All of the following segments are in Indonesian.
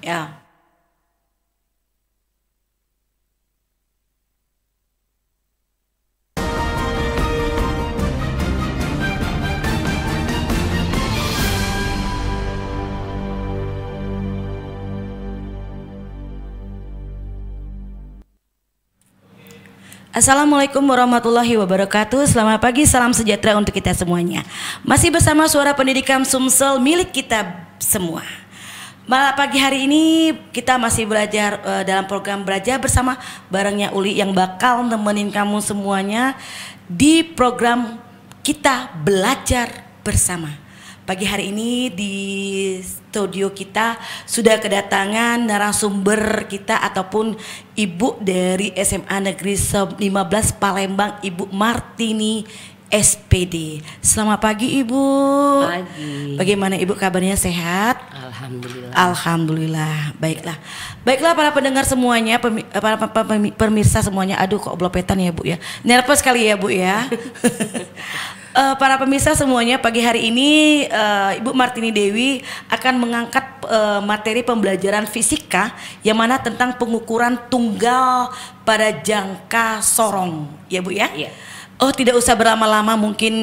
Ya. Assalamualaikum warahmatullahi wabarakatuh. Selamat pagi, salam sejahtera untuk kita semuanya. Masih bersama Suara Pendidikan Sumsel milik kita semua. Malam pagi hari ini kita masih belajar dalam program Belajar Bersama barengnya Uli yang bakal nemenin kamu semuanya di program kita Belajar Bersama. Pagi hari ini di studio kita sudah kedatangan narasumber kita ataupun ibu dari SMA Negeri 15 Palembang, Ibu Martini SPD. Selamat pagi Ibu. Pagi. Bagaimana Ibu kabarnya, sehat? Alhamdulillah. Alhamdulillah. Baiklah. Baiklah para pendengar semuanya, para pemirsa semuanya. Aduh kok blopetan ya Bu ya. Nervous sekali ya Bu ya. Para pemirsa semuanya, pagi hari ini Ibu Martini Dewi akan mengangkat materi pembelajaran fisika yang mana tentang pengukuran tunggal pada jangka sorong, ya Bu ya? Iya. Oh, tidak usah berlama-lama, mungkin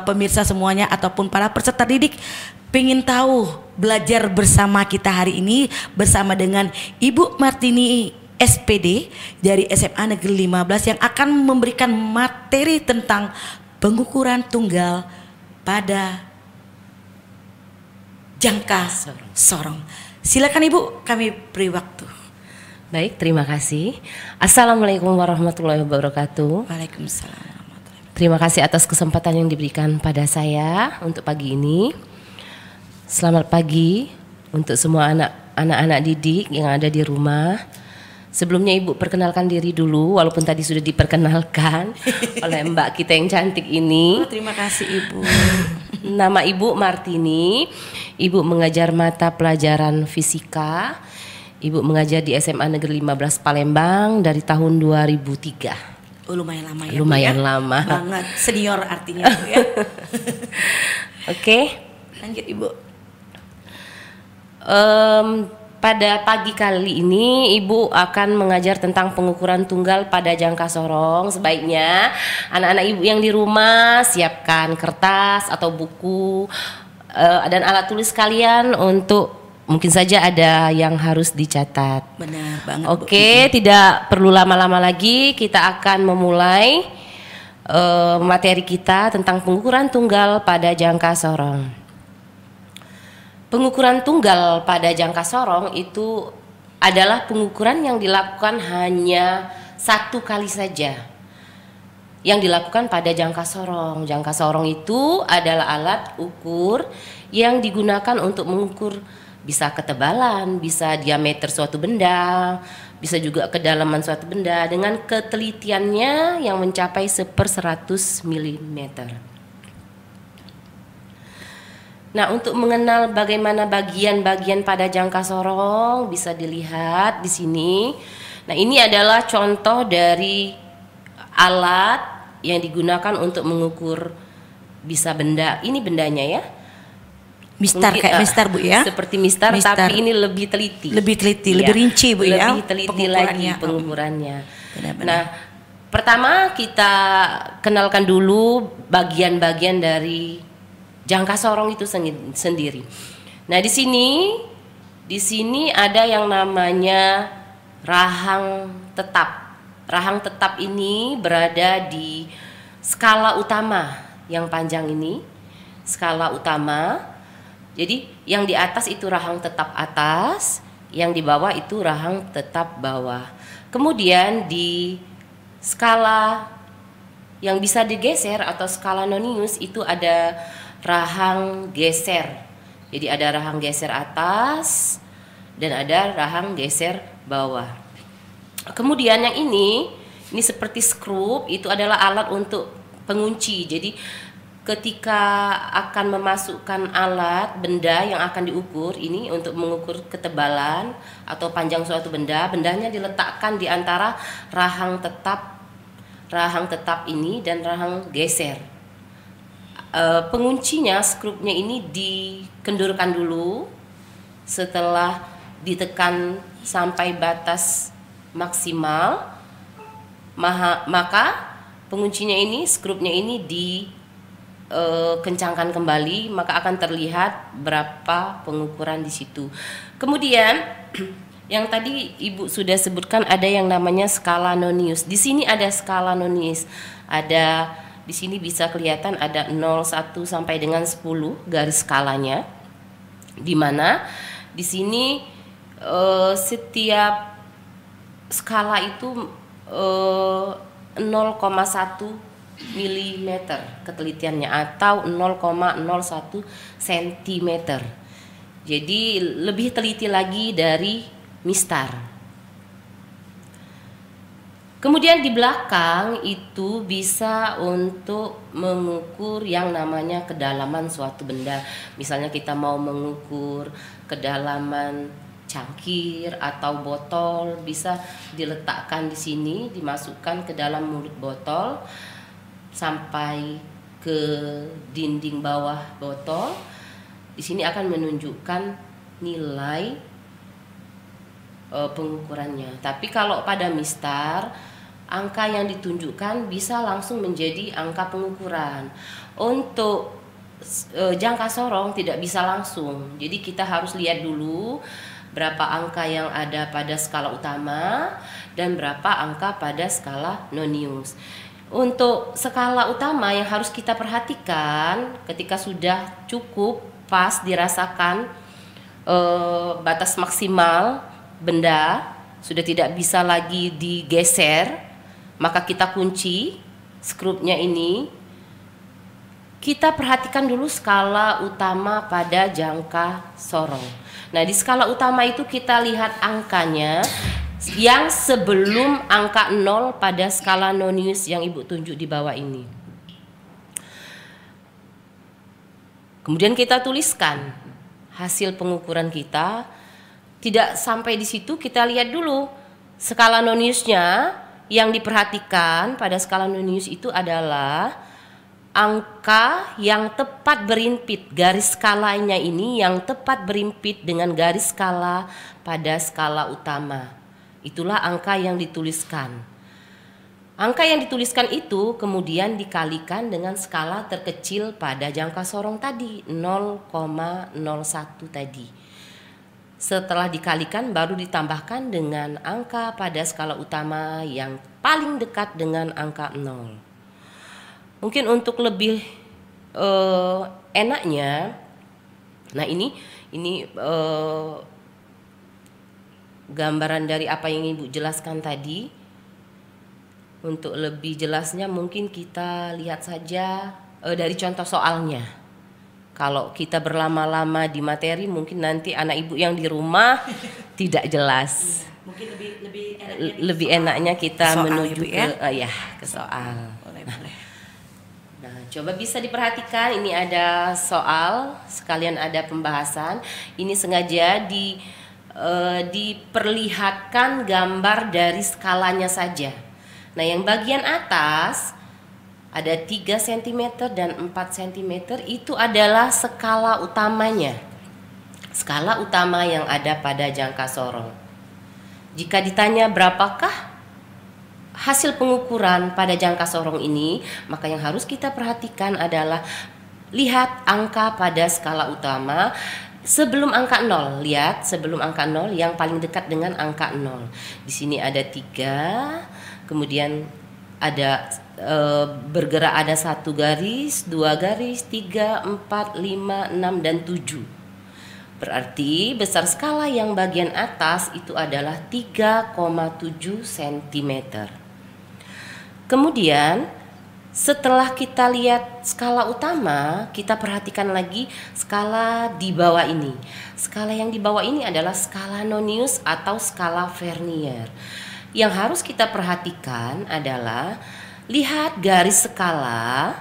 pemirsa semuanya ataupun para peserta didik pengen tahu belajar bersama kita hari ini bersama dengan Ibu Martini SPD dari SMA Negeri 15 yang akan memberikan materi tentang pengukuran tunggal pada jangka sorong. Silakan Ibu, kami beri waktu. Baik, terima kasih. Assalamualaikum warahmatullahi wabarakatuh. Waalaikumsalam. Terima kasih atas kesempatan yang diberikan pada saya untuk pagi ini. Selamat pagi untuk semua anak-anak didik yang ada di rumah. Sebelumnya Ibu perkenalkan diri dulu, walaupun tadi sudah diperkenalkan oleh Mbak kita yang cantik ini. Oh, terima kasih Ibu. Nama Ibu Martini, Ibu mengajar mata pelajaran fisika. Ibu mengajar di SMA Negeri 15 Palembang dari tahun 2003. Oh, lumayan lama ya. Lumayan Bu, ya? lama. Banget, senior artinya Bu ya. Oke. Lanjut Ibu. Pada pagi kali ini Ibu akan mengajar tentang pengukuran tunggal pada jangka sorong. Sebaiknya anak-anak Ibu yang di rumah siapkan kertas atau buku dan alat tulis kalian untuk mungkin saja ada yang harus dicatat. Benar banget. Oke, Bu. tidak perlu lama-lama lagi, kita akan memulai materi kita tentang pengukuran tunggal pada jangka sorong. Pengukuran tunggal pada jangka sorong itu adalah pengukuran yang dilakukan hanya satu kali saja. Yang dilakukan pada jangka sorong. Jangka sorong itu adalah alat ukur yang digunakan untuk mengukur bisa ketebalan, bisa diameter suatu benda, bisa juga kedalaman suatu benda dengan ketelitiannya yang mencapai 1/100 mm. Nah, untuk mengenal bagaimana bagian-bagian pada jangka sorong bisa dilihat di sini. Nah, ini adalah contoh dari alat yang digunakan untuk mengukur bisa benda. Ini bendanya ya. Mistar, kayak mistar Bu ya. Seperti mistar, tapi ini lebih teliti. Lebih teliti, Ya, lebih rinci Bu ya. Lebih teliti lagi pengukurannya. Benar-benar. Nah, pertama kita kenalkan dulu bagian-bagian dari jangka sorong itu sendiri. Nah, di sini ada yang namanya rahang tetap. Rahang tetap ini berada di skala utama yang panjang ini, skala utama. Jadi yang di atas itu rahang tetap atas, yang di bawah itu rahang tetap bawah. Kemudian di skala yang bisa digeser atau skala nonius itu ada rahang geser. Jadi ada rahang geser atas dan ada rahang geser bawah. Kemudian yang ini seperti skrup, itu adalah alat untuk pengunci. Jadi ketika akan memasukkan alat benda yang akan diukur ini untuk mengukur ketebalan atau panjang suatu benda, bendanya diletakkan di antara rahang tetap ini dan rahang geser. Penguncinya, skrupnya ini dikendurkan dulu. Setelah ditekan sampai batas maksimal, maka penguncinya ini, skrupnya ini dikencangkan kembali, maka akan terlihat berapa pengukuran di situ. Kemudian yang tadi Ibu sudah sebutkan ada yang namanya skala Nonius. Di sini ada skala Nonius. Ada di sini bisa kelihatan ada 0, 1 sampai dengan 10 garis skalanya. Di mana di sini setiap skala itu 0,1 mm ketelitiannya atau 0,01 cm. Jadi lebih teliti lagi dari mistar. Kemudian di belakang itu bisa untuk mengukur yang namanya kedalaman suatu benda. Misalnya kita mau mengukur kedalaman cangkir atau botol, bisa diletakkan di sini, dimasukkan ke dalam mulut botol sampai ke dinding bawah botol. Di sini akan menunjukkan nilai pengukurannya. Tapi kalau pada mistar, angka yang ditunjukkan bisa langsung menjadi angka pengukuran. Untuk jangka sorong tidak bisa langsung. Jadi kita harus lihat dulu berapa angka yang ada pada skala utama dan berapa angka pada skala Nonius. Untuk skala utama yang harus kita perhatikan ketika sudah cukup pas dirasakan batas maksimal benda sudah tidak bisa lagi digeser, maka kita kunci skrupnya ini. Kita perhatikan dulu skala utama pada jangka sorong. Nah, di skala utama itu kita lihat angkanya yang sebelum angka 0 pada skala Nonius yang Ibu tunjuk di bawah ini. Kemudian kita tuliskan hasil pengukuran kita. Tidak sampai di situ, kita lihat dulu skala Noniusnya. Yang diperhatikan pada skala Nonius itu adalah angka yang tepat berimpit, garis skalanya ini yang tepat berimpit dengan garis skala pada skala utama. Itulah angka yang dituliskan. Angka yang dituliskan itu kemudian dikalikan dengan skala terkecil pada jangka sorong tadi, 0,01 tadi. Setelah dikalikan baru ditambahkan dengan angka pada skala utama yang paling dekat dengan angka 0. Mungkin untuk lebih enaknya, nah ini gambaran dari apa yang Ibu jelaskan tadi. Untuk lebih jelasnya mungkin kita lihat saja dari contoh soalnya. Kalau kita berlama-lama di materi, mungkin nanti anak Ibu yang di rumah tidak jelas. Mungkin lebih enaknya kita soal, menuju Ibu, ya? ke soal. Boleh. Nah, coba bisa diperhatikan, ini ada soal, sekalian ada pembahasan. Ini sengaja diperlihatkan gambar dari skalanya saja. Nah, yang bagian atas ada 3 cm dan 4 cm itu adalah skala utamanya. Skala utama yang ada pada jangka sorong. Jika ditanya berapakah hasil pengukuran pada jangka sorong ini, maka yang harus kita perhatikan adalah lihat angka pada skala utama sebelum angka 0. Lihat sebelum angka 0 yang paling dekat dengan angka 0. Di sini ada 3, kemudian ada bergerak ada 1 garis, 2 garis, 3, 4, 5, 6 dan 7. Berarti besar skala yang bagian atas itu adalah 3,7 cm. Kemudian setelah kita lihat skala utama, kita perhatikan lagi skala di bawah ini. Skala yang di bawah ini adalah skala Nonius atau skala Vernier. Yang harus kita perhatikan adalah lihat garis skala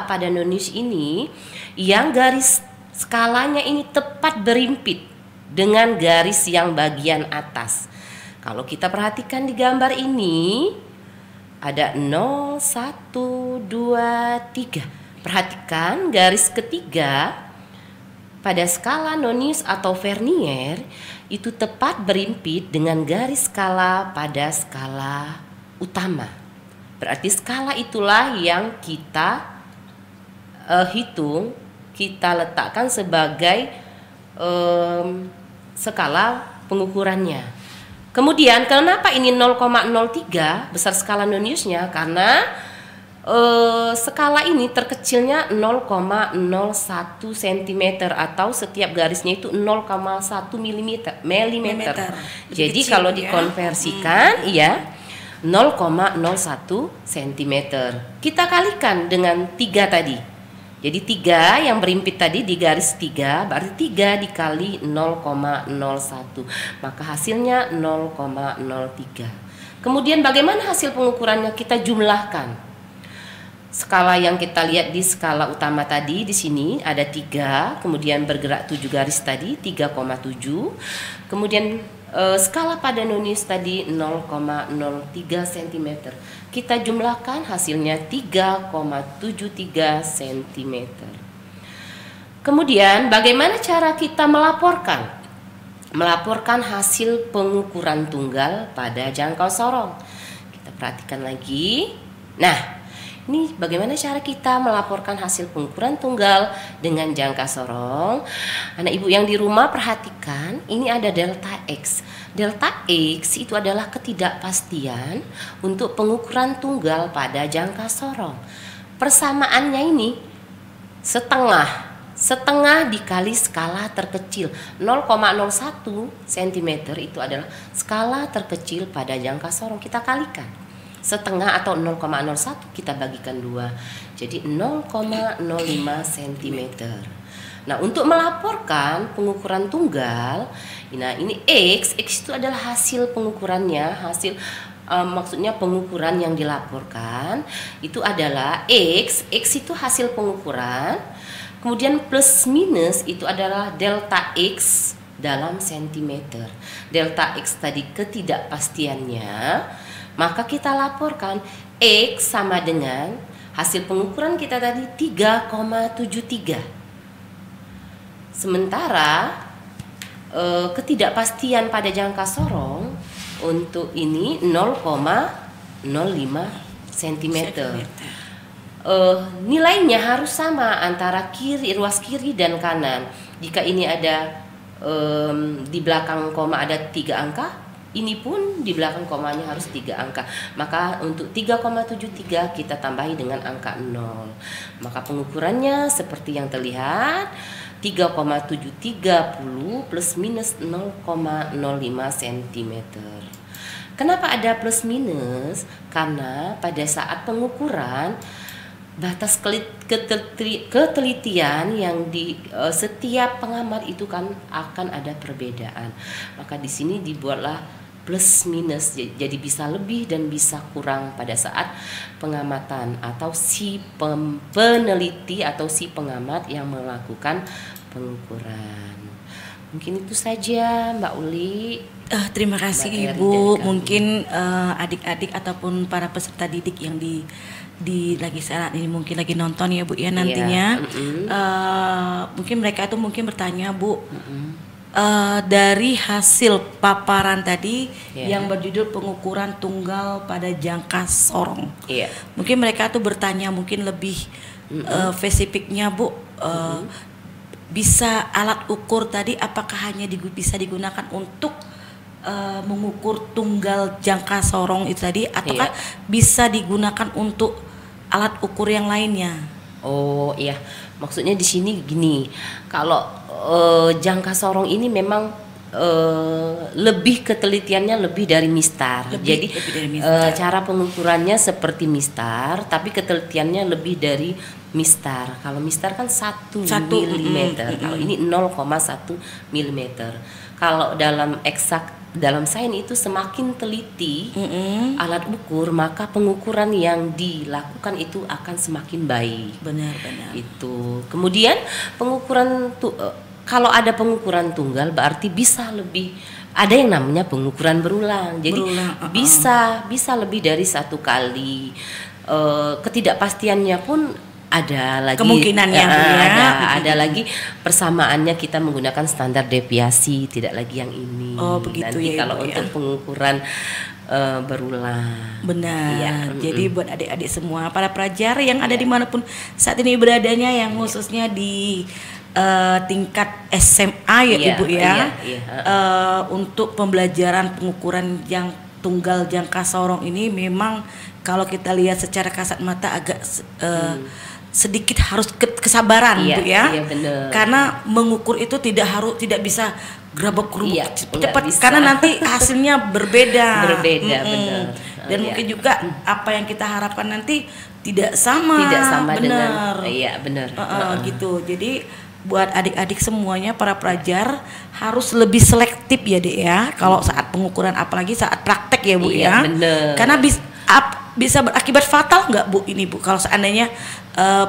pada Nonius ini yang garis skalanya ini tepat berimpit dengan garis yang bagian atas. Kalau kita perhatikan di gambar ini ada 0, 1, 2, 3. Perhatikan garis ketiga pada skala Nonius atau Vernier itu tepat berimpit dengan garis skala pada skala utama. Berarti skala itulah yang kita hitung, kita letakkan sebagai skala pengukurannya. Kemudian kenapa ini 0,03 besar skala Noniusnya? Karena skala ini terkecilnya 0,01 cm atau setiap garisnya itu 0,1 mm. Jadi kecil, kalau ya. dikonversikan ya 0,01 cm. Kita kalikan dengan 3 tadi. Jadi 3 yang berimpit tadi di garis 3 berarti 3 dikali 0,01. Maka hasilnya 0,03. Kemudian bagaimana hasil pengukurannya? Kita jumlahkan. Skala yang kita lihat di skala utama tadi di sini ada 3, kemudian bergerak 7 garis tadi 3,7. Kemudian skala pada Nonius tadi 0,03 cm. Kita jumlahkan hasilnya 3,73 cm. Kemudian bagaimana cara kita melaporkan? Melaporkan hasil pengukuran tunggal pada jangkau sorong. Kita perhatikan lagi. Nah, ini bagaimana cara kita melaporkan hasil pengukuran tunggal dengan jangka sorong. Anak ibu yang di rumah perhatikan, ini ada delta X. Delta X itu adalah ketidakpastian untuk pengukuran tunggal pada jangka sorong. Persamaannya ini setengah dikali skala terkecil 0,01 cm itu adalah skala terkecil pada jangka sorong. Kita kalikan. Setengah atau 0,01 kita bagikan 2, jadi 0,05 cm. Nah, untuk melaporkan pengukuran tunggal, nah ini X itu adalah hasil pengukurannya, maksudnya pengukuran yang dilaporkan itu adalah X itu hasil pengukuran, kemudian plus minus itu adalah delta X dalam sentimeter. Delta X tadi ketidakpastiannya, maka kita laporkan X sama dengan hasil pengukuran kita tadi 3,73. Sementara ketidakpastian pada jangka sorong untuk ini 0,05 cm. Nilainya harus sama antara ruas kiri dan kanan. Jika ini ada di belakang koma ada 3 angka, ini pun di belakang komanya harus 3 angka. Maka untuk 3,73 kita tambahi dengan angka 0. Maka pengukurannya seperti yang terlihat 3,730 plus minus 0,05 cm. Kenapa ada plus minus? Karena pada saat pengukuran batas ketelitian yang di setiap pengamat itu kan akan ada perbedaan. Maka di sini dibuatlah plus minus, jadi bisa lebih dan bisa kurang pada saat pengamatan atau si peneliti atau si pengamat yang melakukan pengukuran. Mungkin itu saja Mbak Uli. Terima kasih Ibu. Mungkin adik-adik ataupun para peserta didik yang di lagi saat ini mungkin lagi nonton ya Bu ya nantinya. Mungkin mereka itu mungkin bertanya Bu, dari hasil paparan tadi yang berjudul pengukuran tunggal pada jangka sorong. Mungkin mereka tuh bertanya mungkin lebih spesifiknya Bu, bisa alat ukur tadi apakah hanya bisa digunakan untuk mengukur tunggal jangka sorong itu tadi, ataukah bisa digunakan untuk alat ukur yang lainnya? Oh iya, maksudnya di sini gini, kalau jangka sorong ini memang lebih ketelitiannya lebih dari MISTAR. Jadi dari MISTAR. Cara pengukurannya seperti MISTAR, tapi ketelitiannya lebih dari MISTAR. Kalau MISTAR kan 1 mm, kalau ini 0,1 mm. Kalau dalam sains itu semakin teliti alat ukur, maka pengukuran yang dilakukan itu akan semakin baik. Benar-benar. Itu. Kemudian pengukuran kalau ada pengukuran tunggal berarti bisa lebih, ada yang namanya pengukuran berulang. Jadi bisa lebih dari 1 kali. Ketidakpastiannya pun ada lagi kemungkinannya Bu, ya. ada lagi persamaannya kita menggunakan standar deviasi, tidak lagi yang ini. Oh, begitu. Nanti ya, kalau Ibu, untuk pengukuran berulang. Benar. Iya. Jadi buat adik-adik semua, para pelajar yang ada dimanapun saat ini beradanya, yang khususnya di tingkat SMA ya Iya, Ibu ya, iya. untuk pembelajaran pengukuran yang tunggal jangka sorong ini memang kalau kita lihat secara kasat mata agak sedikit harus kesabaran Iya, Bu ya, iya, benar. karena mengukur itu tidak bisa gerabak gerubuk Iya, cepat, bisa. karena nanti hasilnya berbeda. Berbeda, benar. Dan Iya. mungkin juga apa yang kita harapkan nanti tidak sama. Tidak sama benar. dengan iya benar. Gitu. Jadi buat adik-adik semuanya, para pelajar harus lebih selektif ya Dek ya. Kalau saat pengukuran, apalagi saat praktek ya Bu Iya, ya. benar. Karena bisa berakibat fatal nggak Bu ini Bu, kalau seandainya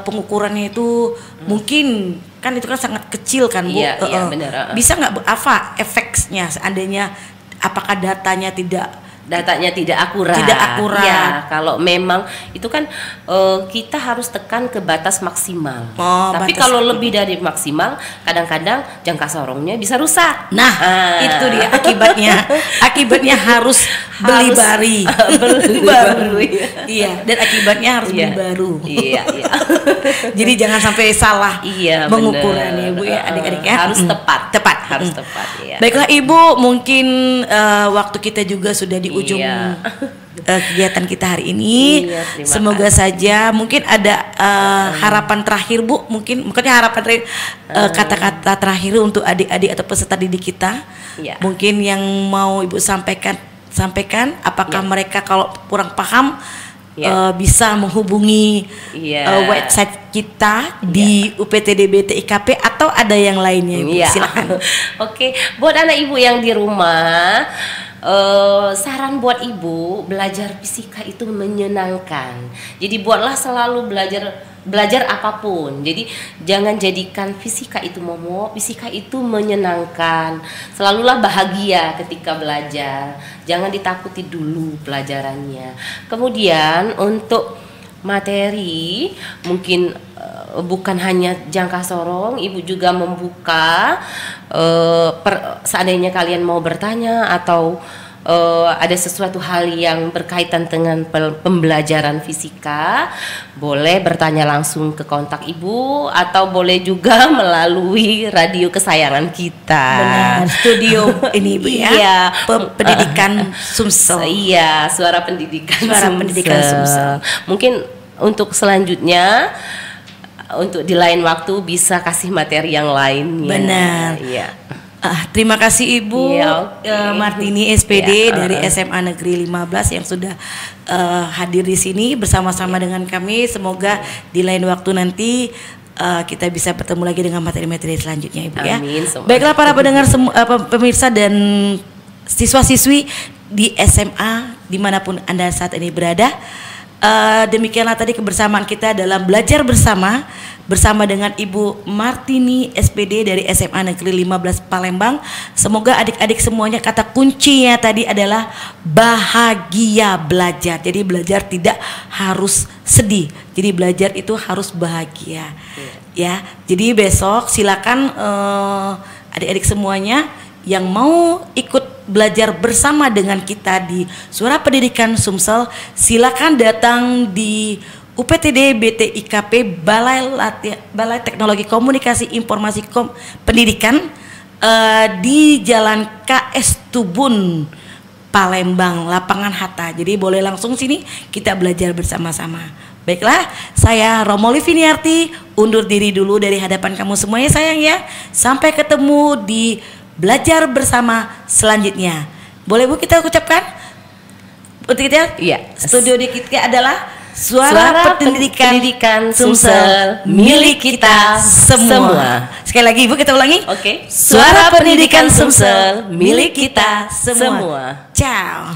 pengukurannya itu mungkin kan itu kan sangat kecil kan Bu. Iya, iya, benar. Bisa nggak Bu, apa efeknya seandainya, apakah datanya tidak akurat. Tidak akurat. Ya, kalau memang itu kan kita harus tekan ke batas maksimal. Oh, Tapi batas kalau lebih dari maksimal, kadang-kadang jangka sorongnya bisa rusak. Nah, itu dia akibatnya. Akibatnya harus beli bari. Beli baru. Iya, dan akibatnya harus beli baru. Iya, iya. Jadi jangan sampai salah Iya, mengukurannya Bu ya, adik-adik ya. Harus tepat. Tepat. Harus tepat, ya. Baiklah Ibu, mungkin waktu kita juga sudah di ujung kegiatan kita hari ini. Iya, terima Semoga saja mungkin ada harapan terakhir Bu, mungkin harapan terakhir, kata-kata terakhir untuk adik-adik atau peserta didik kita. Iya. Mungkin yang mau Ibu sampaikan, apakah mereka kalau kurang paham bisa menghubungi website kita di UPTD BTIKP atau ada yang lainnya Ibu? Silakan. Oke, buat anak ibu yang di rumah, saran buat ibu, belajar fisika itu menyenangkan. Jadi buatlah selalu belajar apapun. Jadi jangan jadikan fisika itu momok, fisika itu menyenangkan. Selalulah bahagia ketika belajar. Jangan ditakuti dulu pelajarannya. Kemudian untuk materi mungkin bukan hanya jangka sorong, ibu juga membuka seandainya kalian mau bertanya atau ada sesuatu hal yang berkaitan dengan pembelajaran fisika, boleh bertanya langsung ke kontak ibu atau boleh juga melalui radio kesayangan kita. Benar, studio ini Bu ya. Iya, pendidikan Sumsel. Iya, suara pendidikan Sumsel. Mungkin untuk selanjutnya, untuk di lain waktu bisa kasih materi yang lainnya. Benar. Iya. Terima kasih Ibu Martini SPD dari SMA Negeri 15 yang sudah hadir di sini bersama-sama dengan kami. Semoga di lain waktu nanti kita bisa bertemu lagi dengan materi-materi selanjutnya Ibu ya. Amin. Baiklah para pendengar pemirsa dan siswa-siswi di SMA dimanapun Anda saat ini berada. Demikianlah tadi kebersamaan kita dalam belajar bersama dengan Ibu Martini SPD dari SMA Negeri 15 Palembang. Semoga adik-adik semuanya, kata kuncinya tadi adalah bahagia belajar. Jadi belajar tidak harus sedih. Jadi belajar itu harus bahagia. Ya. Jadi besok silakan adik-adik semuanya yang mau ikut belajar bersama dengan kita di Suara Pendidikan Sumsel, silakan datang di UPTD BTIKP Balai Teknologi Komunikasi Informasi Pendidikan di Jalan KS Tubun Palembang, Lapangan Hatta. Jadi boleh langsung sini kita belajar bersama-sama. Baiklah, saya Romo Liviniarti undur diri dulu dari hadapan kamu semuanya sayang ya. Sampai ketemu di belajar bersama selanjutnya. Boleh Bu kita ucapkan? Untuk kita? Iya. Studio di kita adalah Suara Pendidikan Sumsel milik kita semua. Sekali lagi Ibu kita ulangi. Oke. Suara Pendidikan Sumsel milik kita semua. Ciao.